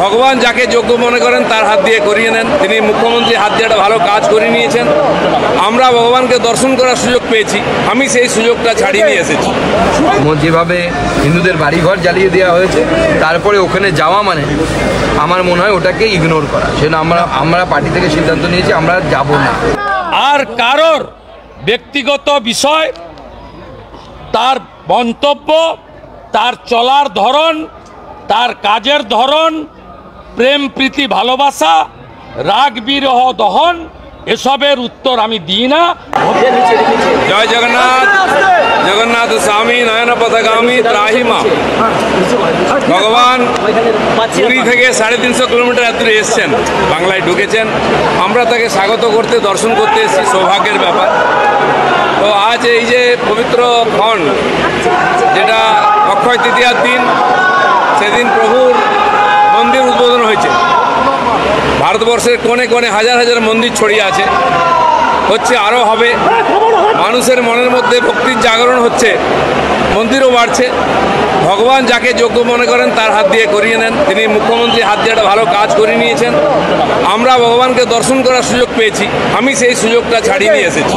ভগবান যাকে যোগ্য মনে করেন তার হাত দিয়ে করিয়ে নেন। তিনি মুখ্যমন্ত্রী হাত দিয়ে একটা ভালো কাজ করে নিয়েছেন। আমরা ভগবানকে দর্শন করার সুযোগ পেয়েছি, আমি সেই সুযোগটা ছাড়িয়ে নিয়ে এসেছি। যেভাবে হিন্দুদের বাড়িঘর জ্বালিয়ে দেওয়া হয়েছে, তারপরে ওখানে যাওয়া মানে আমার মনে হয় ওটাকে ইগনোর করা। সেজন্য আমরা পার্টি থেকে সিদ্ধান্ত নিয়েছি আমরা যাব না। আর কারোর ব্যক্তিগত বিষয়, তার মন্তব্য, তার চলার ধরন, তার কাজের ধরন, প্রেম প্রীতি ভালোবাসা, রাগ বিরহ দহন, এসবের উত্তর আমি দিই না। জয় জগন্নাথ। জগন্নাথ স্বামী নয়ন পথগামী ত্রাহি মা। ভগবান পুরী থেকে 350 কিলোমিটার দূরে এসছেন, বাংলায় ঢুকেছেন। আমরা তাকে স্বাগত করতে, দর্শন করতে এসেছি, সৌভাগ্যের ব্যাপার। তো আজ এই যে পবিত্র ক্ষণ, যেটা অক্ষয় তৃতীয়ার দিন, সেদিন প্রভুর মন্দির উদ্বোধন হয়েছে। ভারতবর্ষের কোণে কোণে হাজার হাজার মন্দির ছড়িয়ে আছে, হচ্ছে, আরও হবে। মানুষের মনের মধ্যে ভক্তির জাগরণ হচ্ছে, মন্দিরও বাড়ছে। ভগবান যাকে যোগ্য মনে করেন তার হাত দিয়ে করিয়ে নেন। তিনি মুখ্যমন্ত্রী হাত দিয়ে একটা ভালো কাজ করে নিয়েছেন। আমরা ভগবানকে দর্শন করার সুযোগ পেয়েছি, আমি সেই সুযোগটা ছাড়িয়ে নিয়ে এসেছি।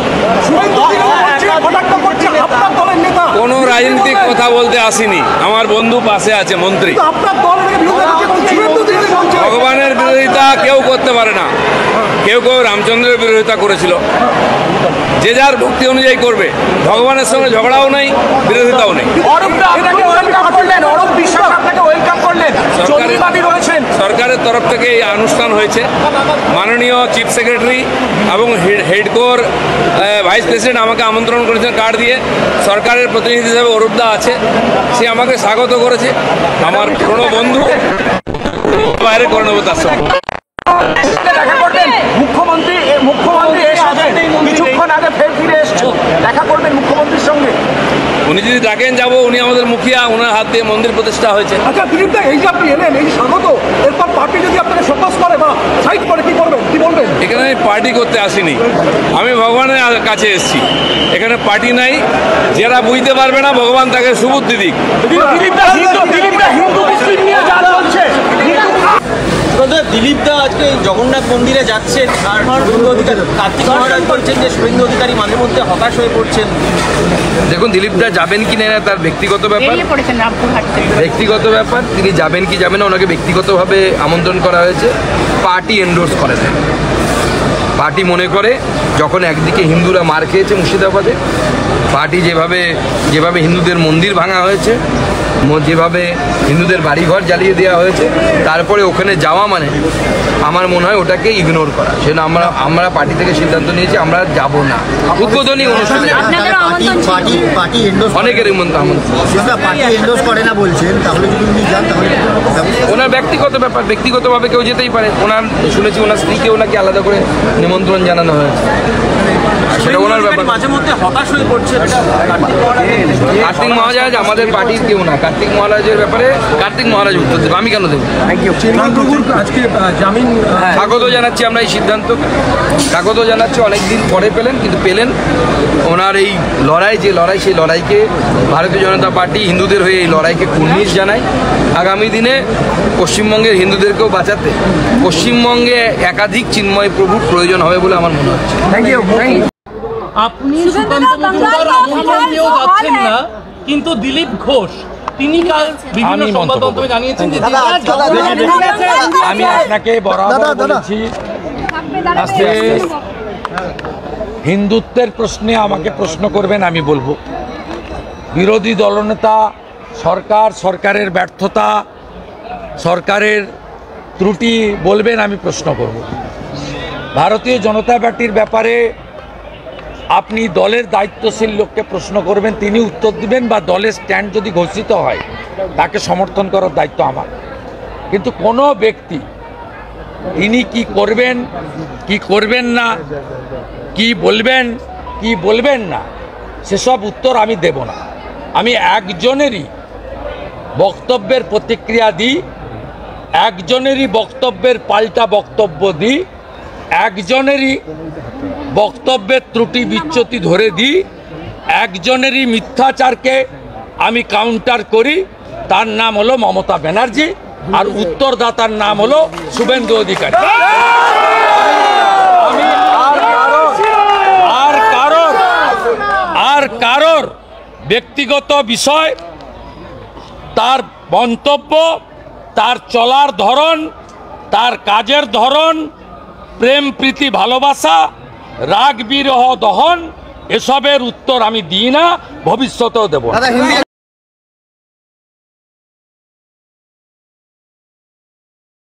কোনো রাজনীতিক কথা বলতে আসিনি, আমার বন্ধু পাশে আছে, মন্ত্রী। ভগবানের বিরোধিতা কেউ করতে পারে না। কেউ কেউ রামচন্দ্রের বিরোধিতা করেছিল, যে যার ভক্তি অনুযায়ী করবে। ভগবানের সঙ্গে ঝগড়াও নেই, বিরোধিতাও নেই। সরকারের তরফ থেকে এই অনুষ্ঠান হয়েছে। মাননীয় চিফ সেক্রেটারি এবং হেডকোর ভাইস প্রেসিডেন্ট আমাকে আমন্ত্রণ করেছেন কার্ড দিয়ে। সরকারের প্রতিনিধি হিসেবে অরূপদা আছে, সে আমাকে স্বাগত করেছে। আমার পুরনো বন্ধু, বাইরে করে নেবো তার সঙ্গে। উনি যদি ডাকেন যাবো, উনি আমাদের মুখিয়া, ওনার হাত দিয়ে মন্দির প্রতিষ্ঠা হয়েছে। আচ্ছা দিলীপ দা, এই যে আপনি এলেন, এই স্বাগত, এরপর পার্টি যদি আপনাকে শোকজ করে বা সাইড করে কি করবেন, কি বলবেন? এখানে পার্টি করতে আসিনি, আমি ভগবানের কাছে এসেছি। এখানে পার্টি নাই, যারা বুঝতে পারবে না ভগবান তাকে সুবুদ্ধি দিক। দিলীপ দা আজকে জগন্নাথ মন্দিরে যাচ্ছেন, আর কার্তিক মহারাজ বলছেন যে শুভেন্দু অধিকারী মাঝে মধ্যে হতাশ হয়ে পড়ছেন। দেখুন, দিলীপ দা যাবেন কি না তার ব্যক্তিগত ব্যাপার, তিনি যাবেন কি যাবেন না, ওনাকে ব্যক্তিগতভাবে আমন্ত্রণ করা হয়েছে। পার্টি এন্ডোর্স করে দেয়। পার্টি মনে করে যখন একদিকে হিন্দুরা মার খেয়েছে মুর্শিদাবাদে, পার্টি যেভাবে হিন্দুদের মন্দির ভাঙা হয়েছে, যেভাবে হিন্দুদের বাড়িঘর জ্বালিয়ে দেওয়া হয়েছে, তারপরে ওখানে যাওয়া মানে আমার মনে হয় ওটাকে ইগনোর করা। সেজন্য আমরা পার্টি থেকে সিদ্ধান্ত নিয়েছি আমরা যাব না। উদ্বোধনী অনুষ্ঠানে অনেকের ওনার ব্যক্তিগত ব্যাপার, ব্যক্তিগতভাবে কেউ যেতেই পারে। ওনার শুনেছি ওনার স্ত্রীকেও নাকি আলাদা করে নিমন্ত্রণ জানানো হয়েছে, সেটা ওনার ব্যাপার। মাঝে মধ্যে হতাশ হয়ে পড়ছে। কার্তিক মহারাজ আমাদের পার্টির কেউ না। কার্তিক মহারাজের ব্যাপারে কার্তিক মহারাজ উত্তর দেবে, আমি কেন দেবো? স্বাগত জানাচ্ছি আমরা এই সিদ্ধান্ত, স্বাগত জানাচ্ছি। অনেকদিন পরে কিন্তু পেলেন। ওনার এই লড়াই, সেই লড়াইকে ভারতীয় জনতা পার্টি হিন্দুদের হয়ে এই লড়াইকে কুর্নিশ জানায়। আগামী দিনে পশ্চিমবঙ্গের হিন্দুদেরকেও বাঁচাতে পশ্চিমবঙ্গে একাধিক চিন্ময় প্রভুর প্রয়োজন হবে বলে আমার মনে হচ্ছে। আপনি সুকান্ত মজুমদার আমন্ত্রণ পেয়েও যাচ্ছেন না, কিন্তু দিলীপ ঘোষ তিনি কাল বিভিন্ন সংবাদ মাধ্যমে জানিয়েছেন যে আমি আপনাকে বরাবর বলেছি, আজকে হিন্দুত্বের প্রশ্নে আমাকে প্রশ্ন করবেন, আমি বলবো। বিরোধী দলনেতা, সরকারের ব্যর্থতা, সরকারের ত্রুটি বলবেন, আমি প্রশ্ন করব। ভারতীয় জনতা পার্টির ব্যাপারে আপনি দলের দায়িত্বশীল লোককে প্রশ্ন করবেন, তিনি উত্তর দিবেন, বা দলের স্ট্যান্ড যদি ঘোষিত হয় তাকে সমর্থন করার দায়িত্ব আমার। কিন্তু কোনো ব্যক্তি তিনি কি করবেন, কি করবেন না, কি বলবেন না, সেসব উত্তর আমি দেব না। আমি একজনেরই বক্তব্যের প্রতিক্রিয়া দিই, একজনেরই বক্তব্যের পাল্টা বক্তব্য দিই, একজনেরই বক্তব্যের ত্রুটি বিচ্যুতি ধরে দিই, একজনেরই মিথ্যাচারকে আমি কাউন্টার করি। তার নাম হলো মমতা ব্যানার্জি। আর উত্তরদাতার নাম হলো শুভেন্দু অধিকারী। আর কারোর ব্যক্তিগত বিষয়, তার মন্তব্য, তার চলার ধরন, তার কাজের ধরন, প্রেম প্রীতি ভালোবাসা, রাগ বিরহ দহন, এসবের উত্তর আমি দিই না, ভবিষ্যতেও দেব না।